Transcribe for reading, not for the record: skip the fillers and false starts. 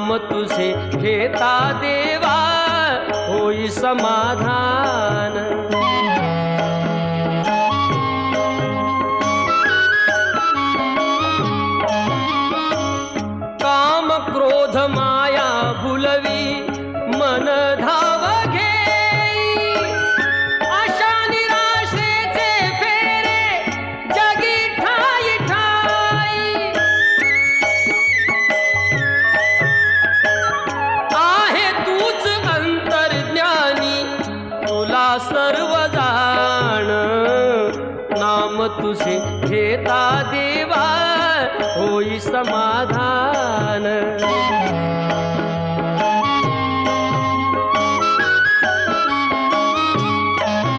नाम तुझे घेता देवा होई समाधान। काम क्रोध माया भुलवी मन धाव घेई, आशा निराशेचे फेरे जगी ठाई ठाई। आहे तूच अंतर्ज्ञानी तुला सर्व जाण, नाम तुझे घेता देवा होई समाधान।